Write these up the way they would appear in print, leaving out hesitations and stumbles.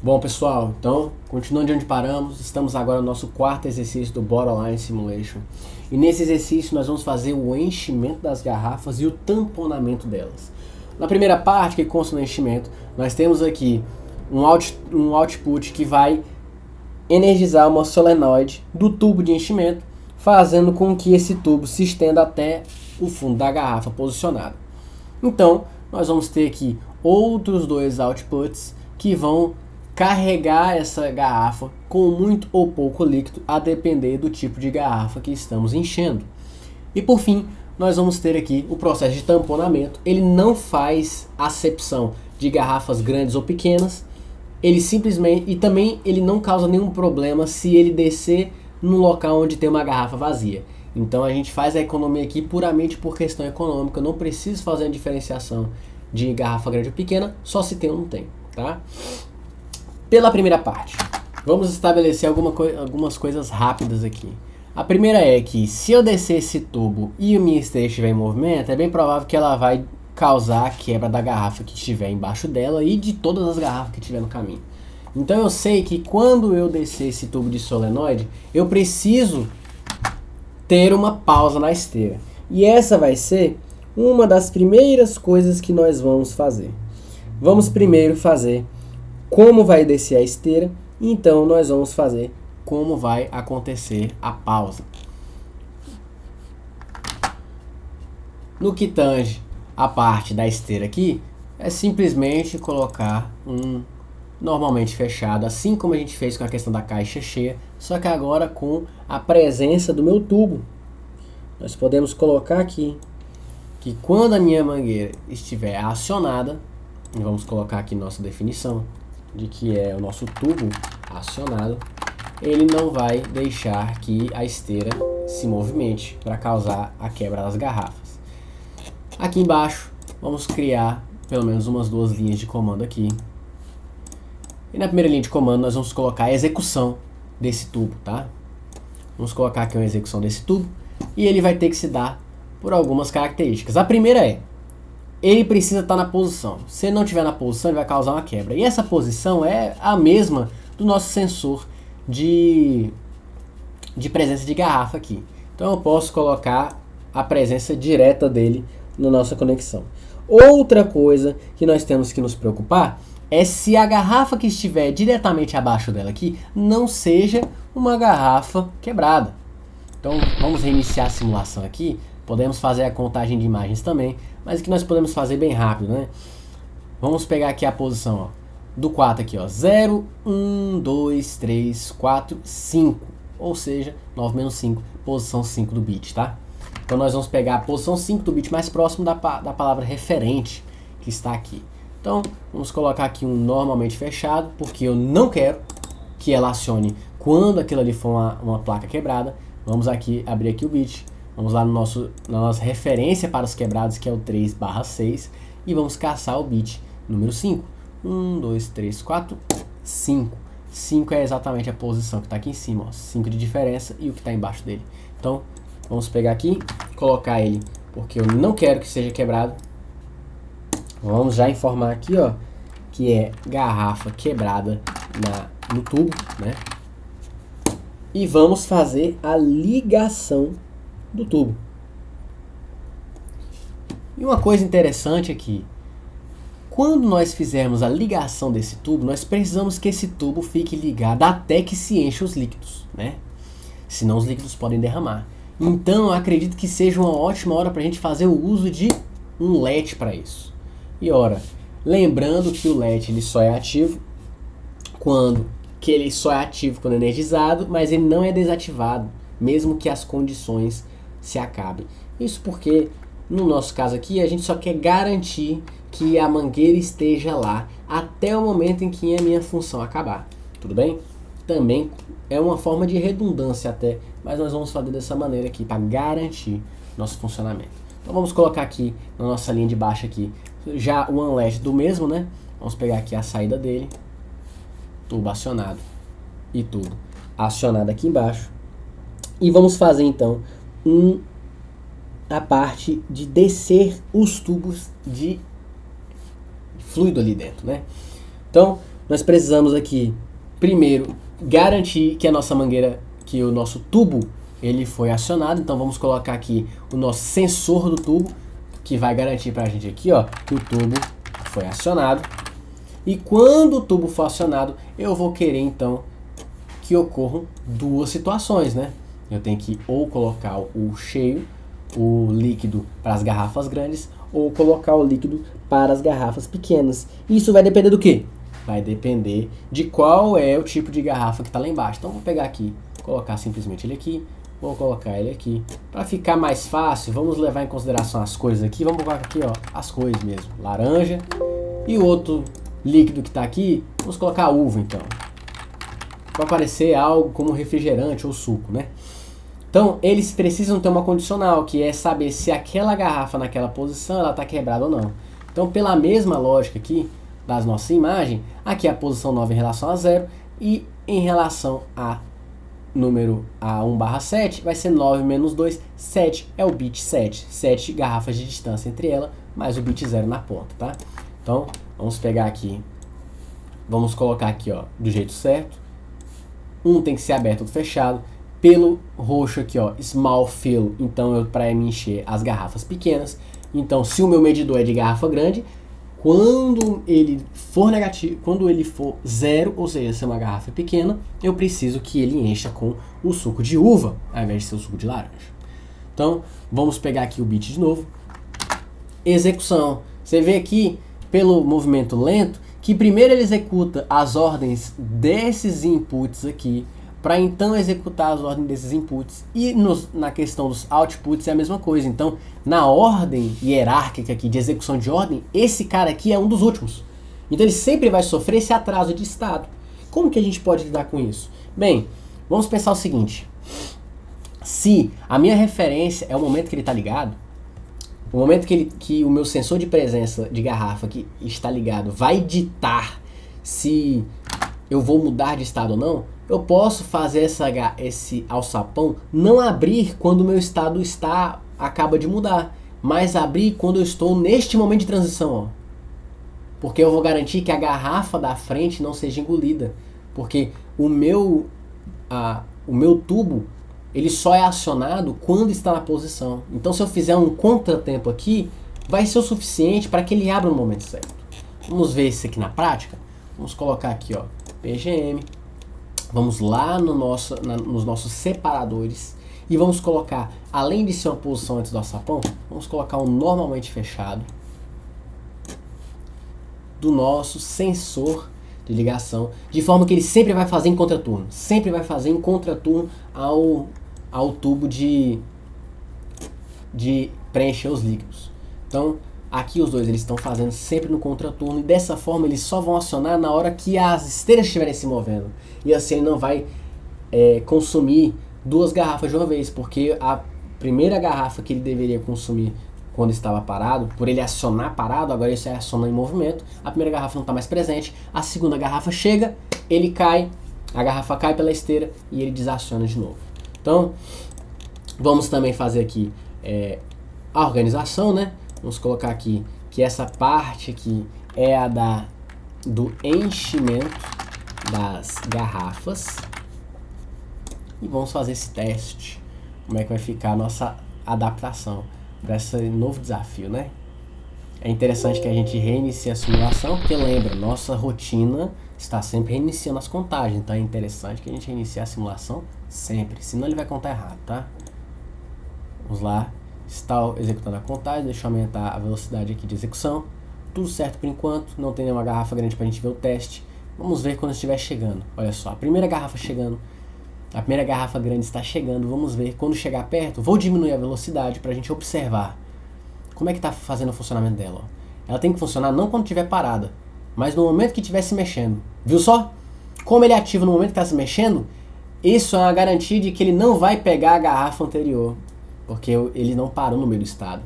Bom, pessoal, então, continuando de onde paramos, estamos agora no nosso quarto exercício do Borderline Simulation. E nesse exercício nós vamos fazer o enchimento das garrafas e o tamponamento delas. Na primeira parte, que consta no enchimento, nós temos aqui um output que vai energizar uma solenoide do tubo de enchimento, fazendo com que esse tubo se estenda até o fundo da garrafa posicionado. Então, nós vamos ter aqui outros dois outputs que vão carregar essa garrafa com muito ou pouco líquido, a depender do tipo de garrafa que estamos enchendo. E por fim, nós vamos ter aqui o processo de tamponamento. Ele não faz acepção de garrafas grandes ou pequenas, ele simplesmente, e também ele não causa nenhum problema se ele descer no local onde tem uma garrafa vazia. Então a gente faz a economia aqui puramente por questão econômica, eu não preciso fazer a diferenciação de garrafa grande ou pequena, só se tem ou não tem, tá? Pela primeira parte, vamos estabelecer algumas coisas rápidas aqui. A primeira é que se eu descer esse tubo e a minha esteira estiver em movimento, é bem provável que ela vai causar a quebra da garrafa que estiver embaixo dela e de todas as garrafas que estiver no caminho. Então eu sei que quando eu descer esse tubo de solenoide, eu preciso ter uma pausa na esteira. E essa vai ser uma das primeiras coisas que nós vamos fazer. Vamos primeiro fazer como vai descer a esteira, então nós vamos fazer como vai acontecer a pausa. No que tange a parte da esteira aqui, é simplesmente colocar um normalmente fechado, assim como a gente fez com a questão da caixa cheia, só que agora com a presença do meu tubo. Nós podemos colocar aqui que quando a minha mangueira estiver acionada, vamos colocar aqui nossa definição de que é o nosso tubo acionado, ele não vai deixar que a esteira se movimente para causar a quebra das garrafas. Aqui embaixo vamos criar pelo menos umas duas linhas de comando aqui. E na primeira linha de comando nós vamos colocar a execução desse tubo, tá? Vamos colocar aqui uma execução desse tubo e ele vai ter que se dar por algumas características. A primeira é, ele precisa estar na posição. Se ele não estiver na posição, ele vai causar uma quebra. E essa posição é a mesma do nosso sensor de presença de garrafa aqui. Então eu posso colocar a presença direta dele na nossa conexão. Outra coisa que nós temos que nos preocupar é se a garrafa que estiver diretamente abaixo dela aqui não seja uma garrafa quebrada. Então vamos reiniciar a simulação aqui. Podemos fazer a contagem de imagens também, mas aqui nós podemos fazer bem rápido, né? Vamos pegar aqui a posição, ó, do 4 aqui, ó, 0, 1, 2, 3, 4, 5, ou seja, 9 menos 5, posição 5 do bit, tá? Então nós vamos pegar a posição 5 do bit mais próximo da palavra referente que está aqui. Então vamos colocar aqui um normalmente fechado, porque eu não quero que ela acione quando aquilo ali for uma placa quebrada. Vamos aqui abrir aqui o bit. Vamos lá na nossa referência para os quebrados, que é o 3/6, e vamos caçar o bit número 5. 1, 2, 3, 4, 5. 5 é exatamente a posição que está aqui em cima, ó, 5 de diferença e o que está embaixo dele. Então, vamos pegar aqui, colocar ele, porque eu não quero que seja quebrado. Vamos já informar aqui, ó, que é garrafa quebrada no tubo, né? E vamos fazer a ligação do tubo. E uma coisa interessante aqui, quando nós fizermos a ligação desse tubo, nós precisamos que esse tubo fique ligado até que se encha os líquidos, né? Senão os líquidos podem derramar. Então eu acredito que seja uma ótima hora para a gente fazer o uso de um LED para isso. E ora, lembrando que o LED ele só é ativo quando energizado, mas ele não é desativado, mesmo que as condições se acabem. Isso porque, no nosso caso aqui, a gente só quer garantir que a mangueira esteja lá até o momento em que a minha função acabar. Tudo bem? Também é uma forma de redundância até, mas nós vamos fazer dessa maneira aqui para garantir nosso funcionamento. Então vamos colocar aqui na nossa linha de baixo aqui já o unlatch do mesmo, né? Vamos pegar aqui a saída dele, tubo acionado e tubo acionado aqui embaixo. E vamos fazer então a parte de descer os tubos de fluido ali dentro, né? Então, nós precisamos aqui, primeiro, garantir que a nossa mangueira, que o nosso tubo, ele foi acionado. Então vamos colocar aqui o nosso sensor do tubo, que vai garantir pra gente aqui, ó, que o tubo foi acionado. E quando o tubo for acionado, eu vou querer então que ocorram duas situações, né? Eu tenho que ou colocar o cheio, o líquido para as garrafas grandes, ou colocar o líquido para as garrafas pequenas. Isso vai depender do quê? Vai depender de qual é o tipo de garrafa que está lá embaixo. Então vou pegar aqui, colocar simplesmente ele aqui, vou colocar ele aqui. Para ficar mais fácil, vamos levar em consideração as cores aqui. Vamos colocar aqui, ó, as cores mesmo, laranja. E o outro líquido que está aqui, vamos colocar uva então. Para parecer algo como refrigerante ou suco, né? Então, eles precisam ter uma condicional, que é saber se aquela garrafa naquela posição ela está quebrada ou não. Então, pela mesma lógica aqui das nossas imagens, aqui é a posição 9 em relação a 0 e em relação a número A1/7 vai ser 9 menos 2, 7 é o bit 7. 7 garrafas de distância entre ela, mais o bit 0 na ponta, tá? Então, vamos pegar aqui, vamos colocar aqui, ó, do jeito certo. Um tem que ser aberto ou fechado. Pelo roxo aqui, ó, small fill, então para me encher as garrafas pequenas. Então, se o meu medidor é de garrafa grande, quando ele for negativo, quando ele for 0, ou seja, se é uma garrafa pequena, eu preciso que ele encha com o suco de uva, ao invés de ser o suco de laranja. Então, vamos pegar aqui o bit de novo. Execução. Você vê aqui, pelo movimento lento, que primeiro ele executa as ordens desses inputs aqui, para então executar as ordens desses inputs. E na questão dos outputs é a mesma coisa. Então, na ordem hierárquica aqui de execução de ordem, esse cara aqui é um dos últimos. Então ele sempre vai sofrer esse atraso de estado. Como que a gente pode lidar com isso? Bem, vamos pensar o seguinte. Se a minha referência é o momento que ele está ligado, o momento que o meu sensor de presença de garrafa que está ligado vai ditar se eu vou mudar de estado ou não, eu posso fazer esse alçapão não abrir quando o meu estado acaba de mudar, mas abrir quando eu estou neste momento de transição, ó. Porque eu vou garantir que a garrafa da frente não seja engolida, porque o meu tubo ele só é acionado quando está na posição. Então, se eu fizer um contratempo aqui, vai ser o suficiente para que ele abra no momento certo. Vamos ver isso aqui na prática? Vamos colocar aqui, ó, PGM. Vamos lá nos nossos separadores e vamos colocar, além de ser uma posição antes do alçapão, vamos colocar um normalmente fechado do nosso sensor de ligação, de forma que ele sempre vai fazer em contraturno. Sempre vai fazer em contraturno ao tubo de preencher os líquidos. Então, aqui os dois eles estão fazendo sempre no contraturno e dessa forma eles só vão acionar na hora que as esteiras estiverem se movendo. E assim ele não vai consumir duas garrafas de uma vez, porque a primeira garrafa que ele deveria consumir quando estava parado, por ele acionar parado, agora ele aciona em movimento, a primeira garrafa não está mais presente, a segunda garrafa chega, ele cai, a garrafa cai pela esteira e ele desaciona de novo. Então, vamos também fazer aqui a organização, né? Vamos colocar aqui que essa parte aqui é a do enchimento das garrafas. E vamos fazer esse teste. Como é que vai ficar a nossa adaptação para esse novo desafio, né? É interessante que a gente reinicie a simulação, porque lembra, nossa rotina está sempre reiniciando as contagens. Então é interessante que a gente reinicie a simulação sempre, senão ele vai contar errado, tá? Vamos lá. Está executando a contagem, deixa eu aumentar a velocidade aqui de execução. Tudo certo por enquanto, não tem nenhuma garrafa grande para a gente ver o teste. Vamos ver quando estiver chegando. Olha só, a primeira garrafa chegando. A primeira garrafa grande está chegando. Vamos ver quando chegar perto. Vou diminuir a velocidade para a gente observar como é que está fazendo o funcionamento dela. Ó. Ela tem que funcionar não quando estiver parada, mas no momento que estiver se mexendo. Viu só? Como ele ativa no momento que está se mexendo, isso é uma garantia de que ele não vai pegar a garrafa anterior, porque ele não parou no meio do estado.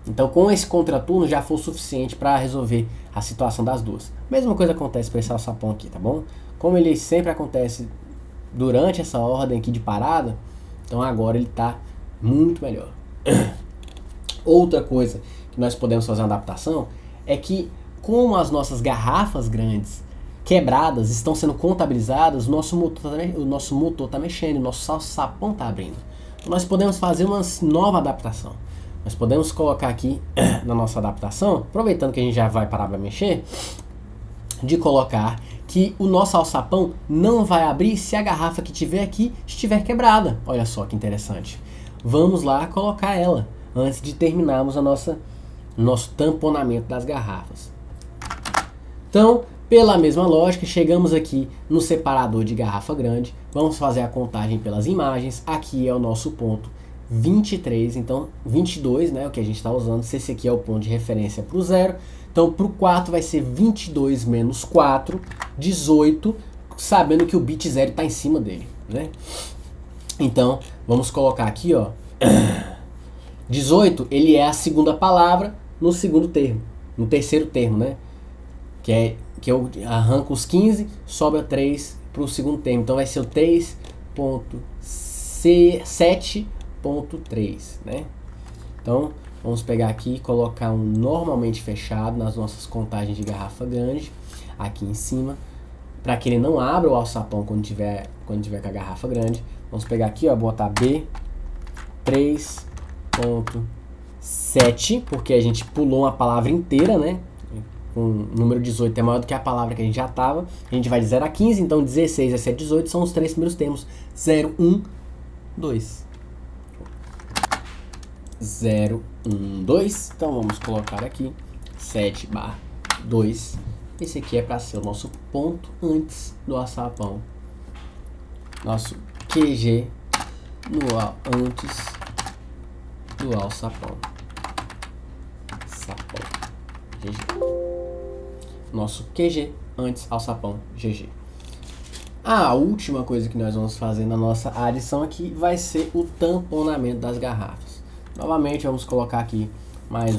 Então, com esse contraturno já foi o suficiente para resolver a situação das duas. Mesma coisa acontece para esse alçapão aqui, tá bom? Como ele sempre acontece durante essa ordem aqui de parada, então agora ele está muito melhor. Outra coisa que nós podemos fazer uma adaptação é que, como as nossas garrafas grandes quebradas estão sendo contabilizadas, o nosso motor está mexendo, o nosso alçapão está abrindo. Então nós podemos fazer uma nova adaptação. Nós podemos colocar aqui na nossa adaptação, aproveitando que a gente já vai parar para mexer, de colocar que o nosso alçapão não vai abrir se a garrafa que tiver aqui estiver quebrada. Olha só que interessante. Vamos lá colocar ela antes de terminarmos nosso tamponamento das garrafas. Então, pela mesma lógica, chegamos aqui no separador de garrafa grande. Vamos fazer a contagem pelas imagens. Aqui é o nosso ponto 23, então 22, né, o que a gente está usando. Se esse aqui é o ponto de referência para o 0, então para o 4 vai ser 22 menos 4, 18, sabendo que o bit 0 está em cima dele, né? Então, vamos colocar aqui, ó, 18, ele é a segunda palavra no segundo termo, no terceiro termo, né? Que eu arranco os 15, sobra 3 para o segundo termo. Então vai ser o 3.7.3, né? Então vamos pegar aqui e colocar um normalmente fechado nas nossas contagens de garrafa grande aqui em cima, para que ele não abra o alçapão quando tiver com a garrafa grande. Vamos pegar aqui, ó, botar B 3.7, porque a gente pulou uma palavra inteira, né? O número 18 é maior do que a palavra que a gente já estava. A gente vai de 0 a 15, então 16, 17, 18 são os três primeiros termos. 0, 1, 2. 0, 1, 2. Então vamos colocar aqui 7/2. Esse aqui é para ser o nosso ponto antes do alçapão. Nosso QG antes do alçapão. GG. Nosso QG antes alçapão GG. A última coisa que nós vamos fazer na nossa adição aqui vai ser o tamponamento das garrafas. Novamente vamos colocar aqui mais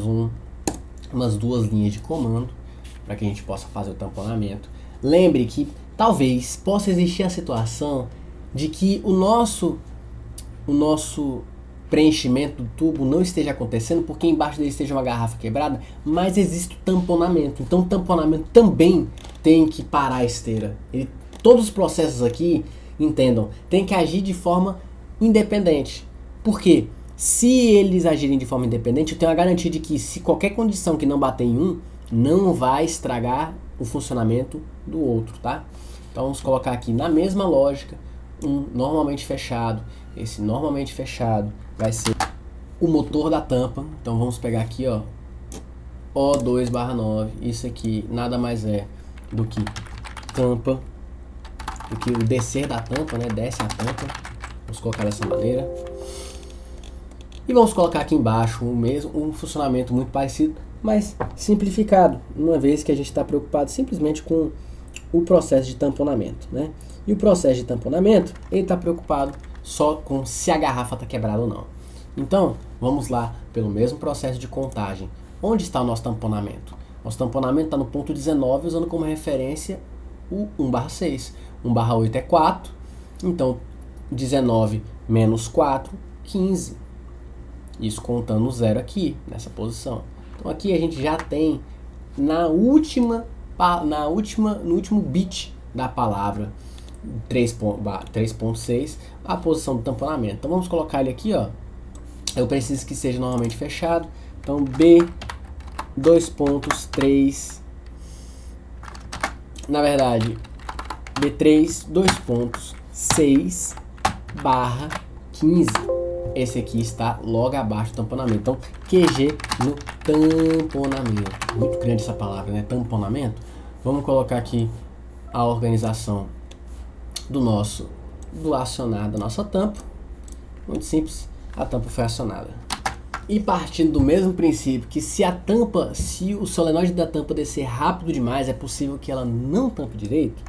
umas duas linhas de comando para que a gente possa fazer o tamponamento. Lembre que talvez possa existir a situação de que o nosso preenchimento do tubo não esteja acontecendo porque embaixo dele esteja uma garrafa quebrada, mas existe o tamponamento. Então o tamponamento também tem que parar a esteira. Todos os processos aqui, entendam, tem que agir de forma independente. Por quê? Se eles agirem de forma independente, eu tenho a garantia de que se qualquer condição que não bater em um, não vai estragar o funcionamento do outro, tá? Então vamos colocar aqui na mesma lógica, um normalmente fechado. Esse normalmente fechado vai ser o motor da tampa. Então vamos pegar aqui, ó, O2/9. Isso aqui nada mais é do que tampa, do que o descer da tampa, né? Desce a tampa. Vamos colocar dessa maneira. E vamos colocar aqui embaixo um funcionamento muito parecido, mas simplificado, uma vez que a gente está preocupado simplesmente com o processo de tamponamento, né? E o processo de tamponamento, ele está preocupado só com se a garrafa está quebrada ou não. Então, vamos lá pelo mesmo processo de contagem. Onde está o nosso tamponamento? Nosso tamponamento está no ponto 19, usando como referência o 1/6. 1/8 é 4, então 19 menos 4, 15. Isso contando o 0 aqui, nessa posição. Então aqui a gente já tem no último bit da palavra 3.6 a posição do tamponamento. Então vamos colocar ele aqui, ó. Eu preciso que seja normalmente fechado. Então B 2.3, na verdade B3 2.6/15. Esse aqui está logo abaixo do tamponamento. Então, QG no tamponamento. Muito grande essa palavra, né? Tamponamento. Vamos colocar aqui a organização do acionado da nossa tampa. Muito simples. A tampa foi acionada. E partindo do mesmo princípio que se o solenoide da tampa descer rápido demais, é possível que ela não tampe direito.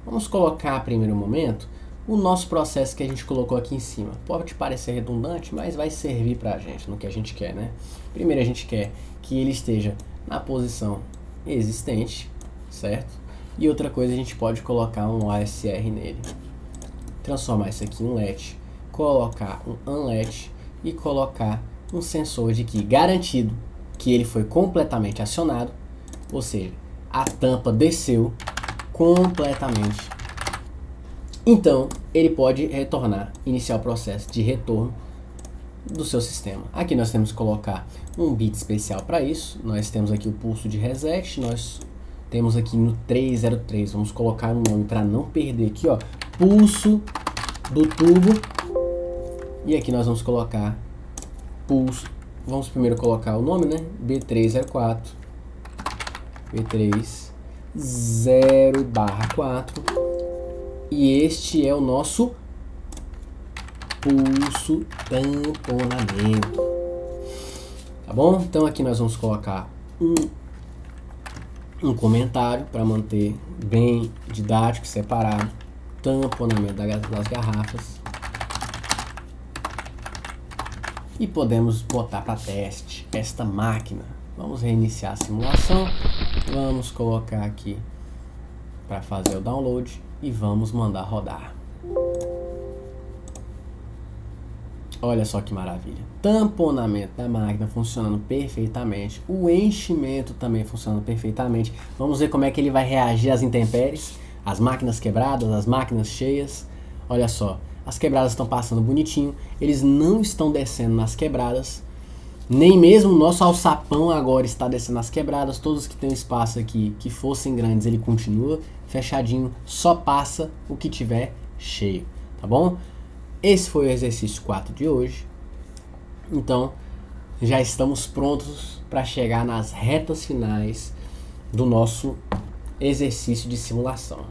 Vamos colocar a primeiro momento o nosso processo que a gente colocou aqui em cima. Pode parecer redundante, mas vai servir pra gente no que a gente quer, né? Primeiro a gente quer que ele esteja na posição existente, certo? E outra coisa, a gente pode colocar um ASR nele. Transformar isso aqui em um LET, colocar um unLET e colocar um sensor de que garantido que ele foi completamente acionado, ou seja, a tampa desceu completamente. Então, ele pode retornar, iniciar o processo de retorno do seu sistema. Aqui nós temos que colocar um bit especial para isso. Nós temos aqui o pulso de reset, nós temos aqui no 303, vamos colocar um nome para não perder aqui, ó, pulso do tubo. E aqui nós vamos colocar pulso, vamos primeiro colocar o nome, né, B304, B30/4, e este é o nosso pulso tamponamento, tá bom? Então aqui nós vamos colocar um comentário para manter bem didático, separado, tamponamento das garrafas, e podemos botar para teste esta máquina. Vamos reiniciar a simulação, vamos colocar aqui para fazer o download e vamos mandar rodar. Olha só que maravilha, tamponamento da máquina funcionando perfeitamente, o enchimento também funcionando perfeitamente. Vamos ver como é que ele vai reagir às intempéries, as máquinas quebradas, as máquinas cheias. Olha só, as quebradas estão passando bonitinho, eles não estão descendo nas quebradas, nem mesmo o nosso alçapão agora está descendo nas quebradas. Todos que tem espaço aqui, que fossem grandes, ele continua fechadinho, só passa o que tiver cheio, tá bom? Esse foi o exercício 4 de hoje. Então, já estamos prontos para chegar nas retas finais do nosso exercício de simulação.